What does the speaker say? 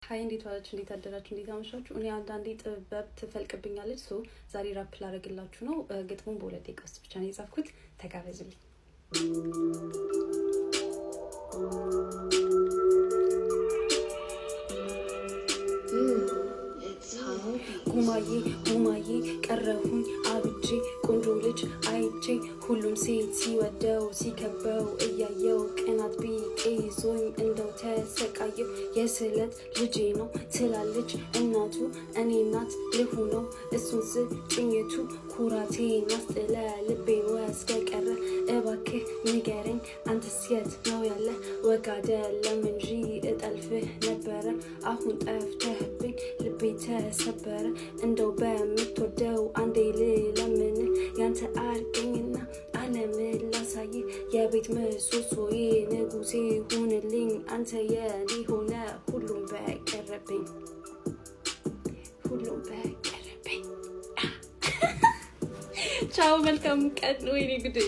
ሃይ እንዴት ዋላችሁ እንዴት አደራችሁ እንዴት አመሻችሁ እኔ አንዳንዴ ጥበብ ትፈልቅብኛለች ሶ ዛሬ ራፕ ላደርግላችሁ ነው ግጥሙን በሁለት ደቂቃ ውስጥ ብቻ ነው የጻፍኩት ተጋበዙልኝ ጉማዬ ቀረሁኝ አብጄ ቆንጆ ልጅ አይቼ ሁሉም ሴት ሲወደው ሲከበው እያየው ቅናት ቢጤ ይዞኝ እንደው ተሰቃየው የስለት ልጄ ነው ትላለች እናቱ እኔ እናት ልሁነው እሱን ስጭኝቱ ኩራቴን አስጥለ ልቤን ወስደ ቀረ እባክህ ንገረኝ አንተስ የት ነው ያለ ወግ አይደለም እንጂ እጠልፍህ ነበረ አሁን ጠፍተህብኝ ልቤ ተሰበረ እንደው በምትወደው አንዴ ልለምን ያንተ አርገኝና ዓለምን ላሳይ የቤት ምሰሶዬ ንጉሴ ሁንልኝ አንተ የኔ ሆነ ሁሉም በቀረብኝ ቻው መልካም ቀን ወይኔ ጉዴ